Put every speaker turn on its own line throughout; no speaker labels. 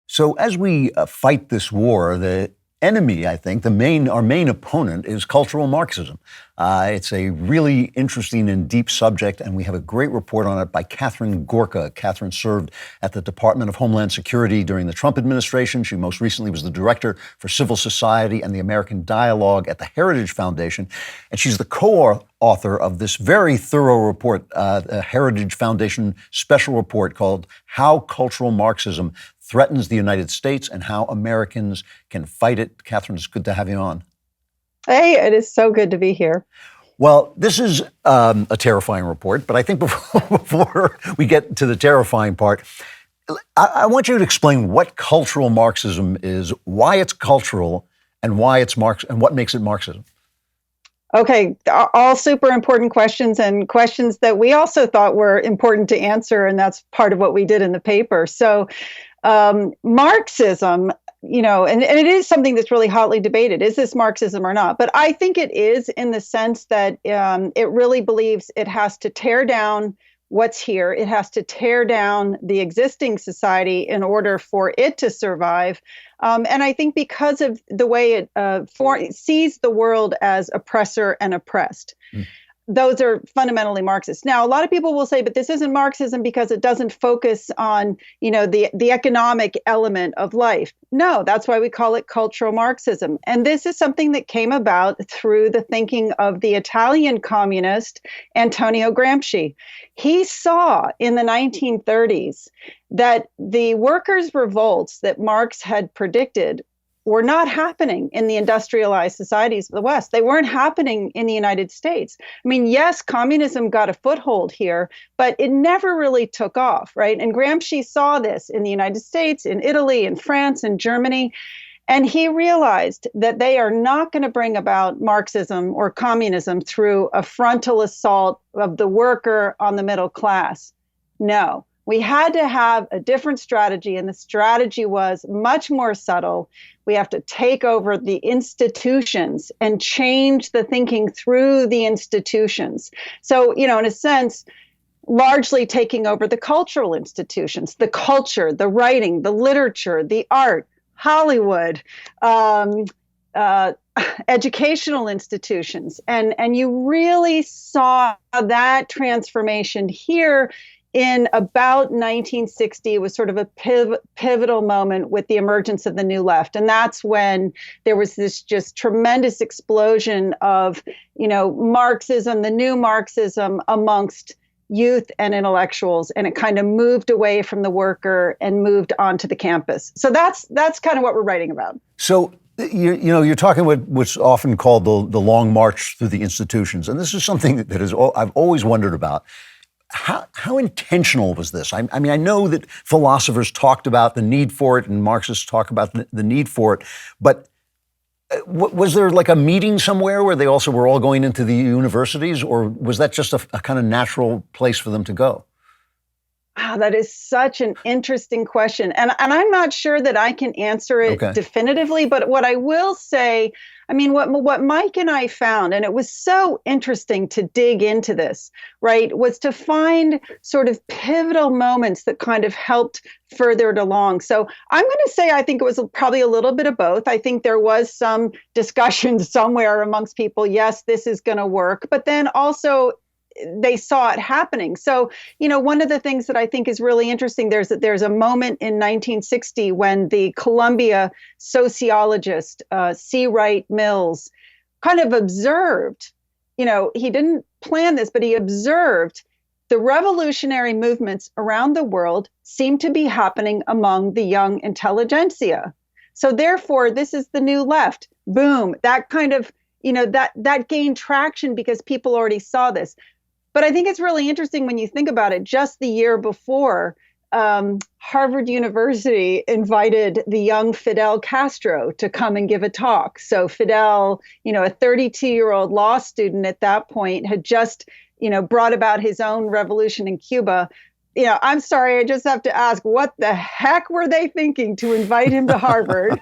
So as we fight this war, the enemy, I think, our main opponent is cultural Marxism. It's a really interesting and deep subject, and we have a great report on it by Katharine Gorka. Katharine served at the Department of Homeland Security during the Trump administration. She most recently was the director for civil society and the American Dialogue at the Heritage Foundation, and she's the co-author of this very thorough report, the Heritage Foundation special report called How Cultural Marxism Threatens the United States and How Americans Can Fight It. Katharine, it's good to have you on.
Hey, it is so good to be here.
Well, this is a terrifying report, but I think before we get to the terrifying part, I want you to explain what cultural Marxism is, why it's cultural, and why it's and what makes it Marxism.
Okay, all super important questions and questions that we also thought were important to answer, and that's part of what we did in the paper. So Marxism, and it is something that's really hotly debated. Is this Marxism or not? But I think it is, in the sense that it really believes it has to tear down what's here. It has to tear down the existing society in order for it to survive. And I think because of the way it sees the world as oppressor and oppressed. Those are fundamentally Marxist. Now, a lot of people will say, but this isn't Marxism because it doesn't focus on, the economic element of life. No, that's why we call it cultural Marxism. And this is something that came about through the thinking of the Italian communist Antonio Gramsci. He saw in the 1930s that the workers' revolts that Marx had predicted were not happening in the industrialized societies of the West. They weren't happening in the United States. I mean, yes, communism got a foothold here, but it never really took off, right? And Gramsci saw this in the United States, in Italy, in France, in Germany. And he realized that they are not going to bring about Marxism or communism through a frontal assault of the worker on the middle class. No. We had to have a different strategy, and the strategy was much more subtle. We have to take over the institutions and change the thinking through the institutions. So, in a sense, largely taking over the cultural institutions, the culture, the writing, the literature, the art, Hollywood, educational institutions. And you really saw that transformation here in about 1960. It was sort of a pivotal moment with the emergence of the New Left. And that's when there was this just tremendous explosion of, Marxism, the new Marxism amongst youth and intellectuals. And it kind of moved away from the worker and moved onto the campus. So that's kind of what we're writing about.
So, you're talking about what's often called the long march through the institutions. And this is something that I've always wondered about. How intentional was this? I mean, I know that philosophers talked about the need for it and Marxists talk about the need for it, but was there like a meeting somewhere where they also were all going into the universities, or was that just a kind of natural place for them to go?
Wow, that is such an interesting question. And I'm not sure that I can answer it definitively, but what I will say, I mean, what Mike and I found, and it was so interesting to dig into this, right, was to find sort of pivotal moments that kind of helped further it along. So I'm going to say I think it was probably a little bit of both. I think there was some discussion somewhere amongst people, yes, this is going to work, but then also they saw it happening. So, one of the things that I think is really interesting, there's a moment in 1960 when the Columbia sociologist C. Wright Mills kind of observed, he didn't plan this, but he observed the revolutionary movements around the world seem to be happening among the young intelligentsia. So therefore, this is the new left. Boom. That kind of, that gained traction because people already saw this. But I think it's really interesting when you think about it. Just the year before, Harvard University invited the young Fidel Castro to come and give a talk. So Fidel, a 32-year-old law student at that point, had just, brought about his own revolution in Cuba. I'm sorry, I just have to ask, what the heck were they thinking to invite him to Harvard?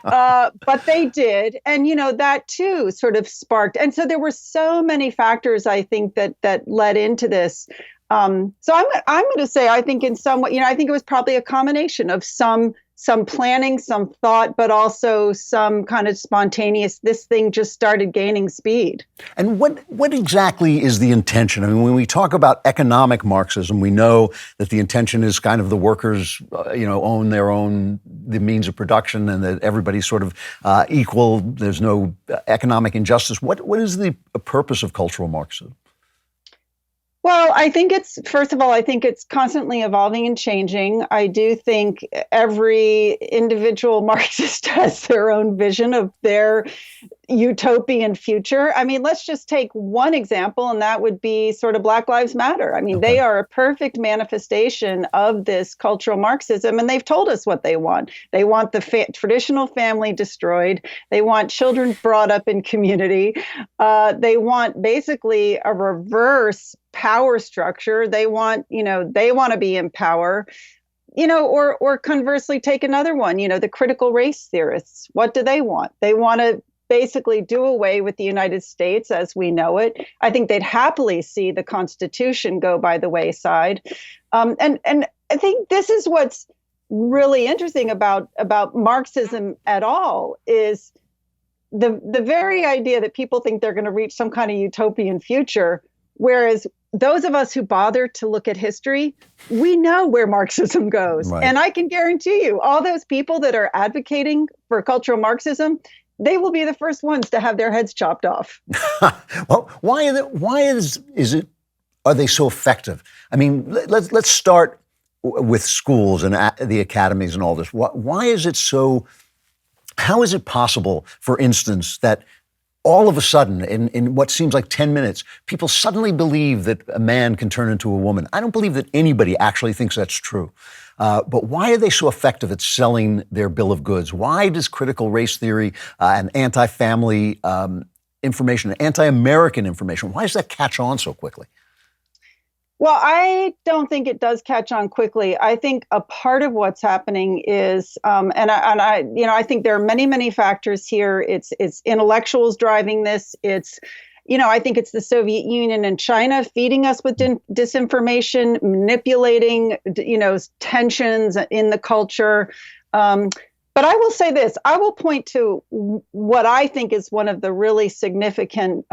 But they did. And, that too sort of sparked. And so there were so many factors, I think, that led into this. So I'm going to say, I think in some way, I think it was probably a combination of some some planning, some thought, but also some kind of spontaneous, this thing just started gaining speed.
And what exactly is the intention? I mean, when we talk about economic Marxism, we know that the intention is kind of the workers, own the means of production, and that everybody's sort of equal. There's no economic injustice. What is the purpose of cultural Marxism?
Well, I think first of all, I think it's constantly evolving and changing. I do think every individual Marxist has their own vision of their utopian future. I mean, let's just take one example, and that would be sort of Black Lives Matter. I mean,
Okay.
They are a perfect manifestation of this cultural Marxism, and they've told us what they want. They want the traditional family destroyed. They want children brought up in community. They want basically a reverse power structure. They want to be in power. Or conversely, take another one, the critical race theorists. What do they want? They want to basically do away with the United States as we know it. I think they'd happily see the Constitution go by the wayside. And I think this is what's really interesting about Marxism at all is the very idea that people think they're going to reach some kind of utopian future, whereas those of us who bother to look at history, we know where Marxism goes.
Right.
And I can guarantee you, all those people that are advocating for cultural Marxism, they will be the first ones to have their heads chopped off.
Well, are they so effective? I mean, let's start with schools and the academies and all this. Why is it so? How is it possible, for instance, that all of a sudden, in what seems like 10 minutes, people suddenly believe that a man can turn into a woman? I don't believe that anybody actually thinks that's true. But why are they so effective at selling their bill of goods? Why does critical race theory and anti-family information, anti-American information, why does that catch on so quickly?
Well, I don't think it does catch on quickly. I think a part of what's happening is, I think there are many, many factors here. It's intellectuals driving this. I think it's the Soviet Union and China feeding us with disinformation, manipulating, tensions in the culture. But I will say this, I will point to what I think is one of the really significant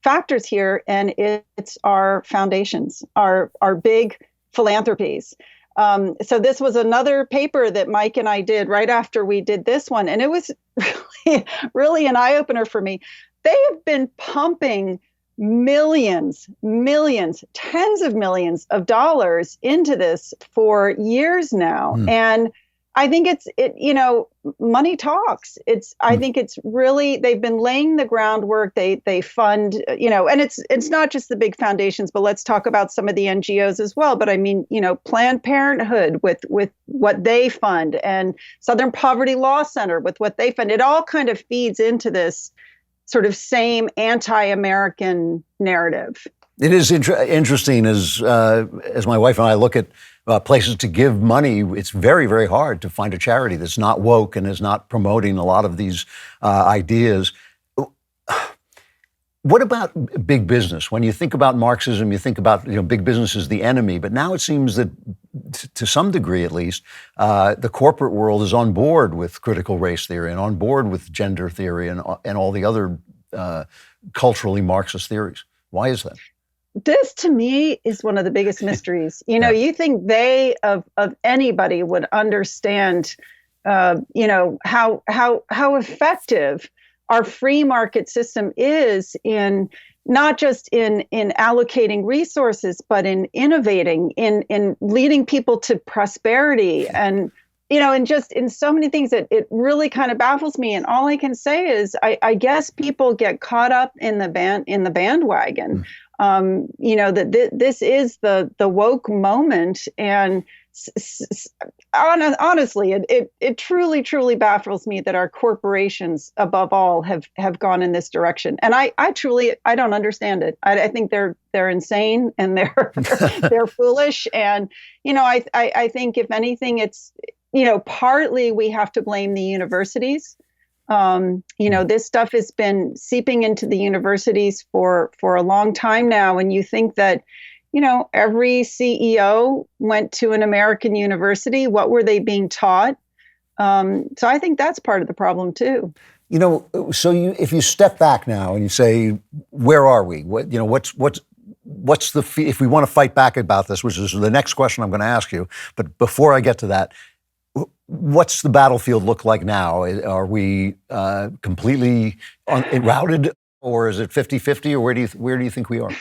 factors here, and it's our foundations, our big philanthropies. So this was another paper that Mike and I did right after we did this one, and it was really an eye-opener for me. They have been pumping millions, tens of millions of dollars into this for years now. And I think money talks. I think it's really, they've been laying the groundwork. They fund, and it's not just the big foundations, but let's talk about some of the NGOs as well. But I mean, Planned Parenthood with what they fund, and Southern Poverty Law Center with what they fund. It all kind of feeds into this sort of same anti-American narrative.
It is interesting as my wife and I look at places to give money. It's very, very hard to find a charity that's not woke and is not promoting a lot of these ideas. What about big business? When you think about Marxism, you think about big business is the enemy. But now it seems that, to some degree at least, the corporate world is on board with critical race theory and on board with gender theory and all the other culturally Marxist theories. Why is that?
This, to me, is one of the biggest mysteries. You think they of anybody would understand, how effective our free market system is in not just in allocating resources, but in innovating, in leading people to prosperity, and and just in so many things that it really kind of baffles me. And all I can say is, I guess people get caught up in the bandwagon. That this is the woke moment, and honestly, it truly baffles me that our corporations, above all, have gone in this direction. And I don't understand it. I think they're insane, and they're foolish. And I think if anything, it's partly we have to blame the universities. This stuff has been seeping into the universities for a long time now. And you think that, every CEO went to an American university. What were they being taught? So I think that's part of the problem too.
If you step back now and you say, where are we? If we want to fight back about this, which is the next question I'm going to ask you, but before I get to that, what's the battlefield look like now? Are we completely routed, or is it 50-50, or where do you think we are?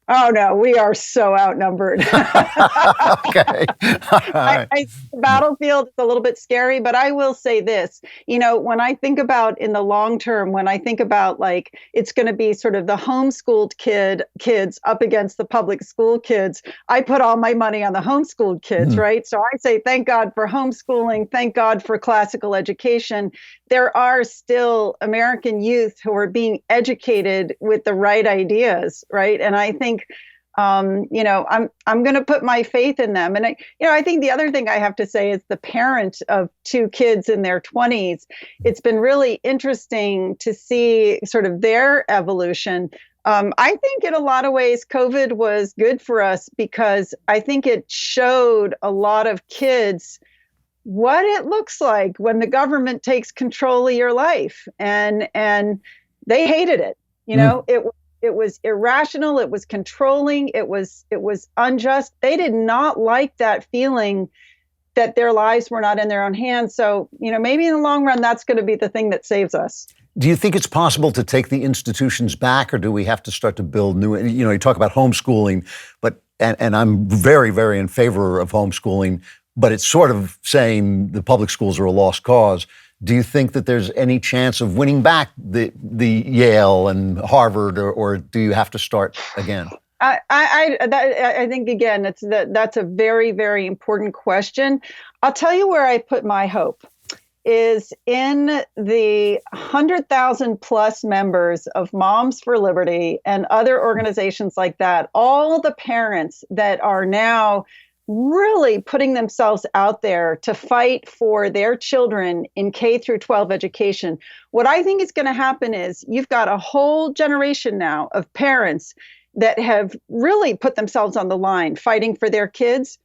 Oh, no, we are so outnumbered.
Okay.
The battlefield is a little bit scary, but I will say this, when I think about in the long term, when I think about like, it's going to be sort of the homeschooled kids up against the public school kids, I put all my money on the homeschooled kids, right? So I say, thank God for homeschooling. Thank God for classical education. There are still American youth who are being educated with the right ideas, right? And I think, I'm going to put my faith in them. And I think the other thing I have to say is the parent of two kids in their 20s. It's been really interesting to see sort of their evolution. I think in a lot of ways, COVID was good for us because I think it showed a lot of kids what it looks like when the government takes control of your life, and they hated it. It was irrational, it was controlling, it was unjust. They did not like that feeling that their lives were not in their own hands. So, maybe in the long run, that's going to be the thing that saves us.
Do you think it's possible to take the institutions back, or do we have to start to build new? You talk about homeschooling, and I'm very, very in favor of homeschooling, but it's sort of saying the public schools are a lost cause. Do you think that there's any chance of winning back the Yale and Harvard, or do you have to start again?
I think, again, that's a very, very important question. I'll tell you where I put my hope is in the 100,000 plus members of Moms for Liberty and other organizations like that, all the parents that are now really putting themselves out there to fight for their children in K through 12 education. What I think is going to happen is you've got a whole generation now of parents that have really put themselves on the line fighting for their kids.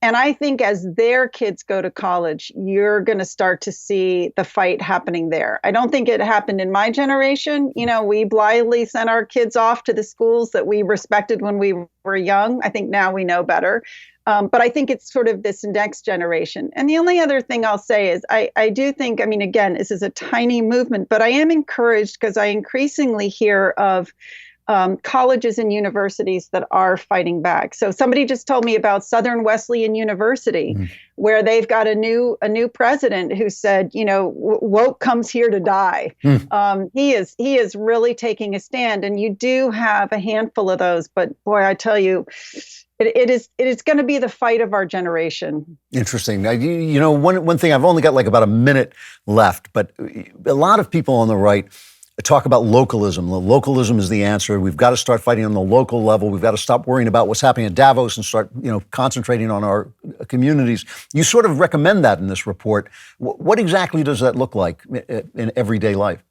And I think as their kids go to college, you're going to start to see the fight happening there. I don't think it happened in my generation. We blithely sent our kids off to the schools that we respected when we were young. I think now we know better. But I think it's sort of this next generation. And the only other thing I'll say is I do think, again, this is a tiny movement, but I am encouraged because I increasingly hear of colleges and universities that are fighting back. So somebody just told me about Southern Wesleyan University, where they've got a new president who said, woke comes here to die. He is really taking a stand, and you do have a handful of those. But boy, I tell you, it is going to be the fight of our generation.
Interesting. Now, one thing, I've only got like about a minute left, but a lot of people on the right talk about localism. Localism is the answer. We've got to start fighting on the local level. We've got to stop worrying about what's happening at Davos and start, concentrating on our communities. You sort of recommend that in this report. What exactly does that look like in everyday life?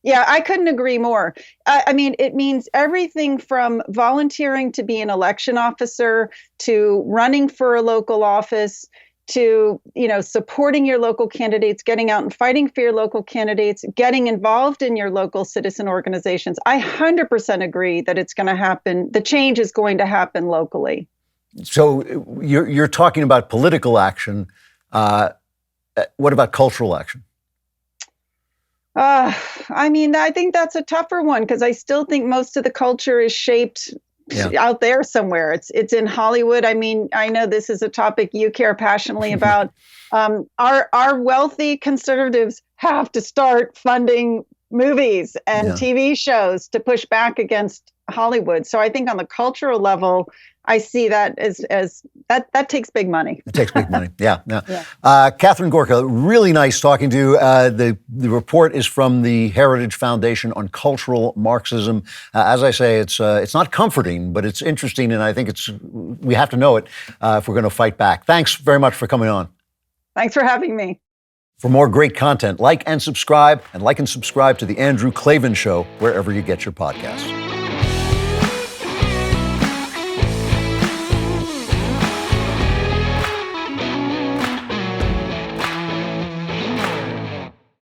Yeah, I couldn't agree more. It means everything from volunteering to be an election officer to running for a local office to, supporting your local candidates, getting out and fighting for your local candidates, getting involved in your local citizen organizations. I 100% agree that it's going to happen. The change is going to happen locally.
So you're talking about political action. What about cultural action?
I think that's a tougher one because I still think most of the culture is shaped out there somewhere. It's in Hollywood. I know this is a topic you care passionately about. Our wealthy conservatives have to start funding movies and TV shows to push back against Hollywood. So I think on the cultural level, I see that as that takes big money.
It takes big money. Yeah. Katharine Gorka, really nice talking to you. The report is from the Heritage Foundation on Cultural Marxism. As I say, it's not comforting, but it's interesting, and I think we have to know it if we're going to fight back. Thanks very much for coming on.
Thanks for having me.
For more great content, like and subscribe to The Andrew Klavan Show wherever you get your podcasts.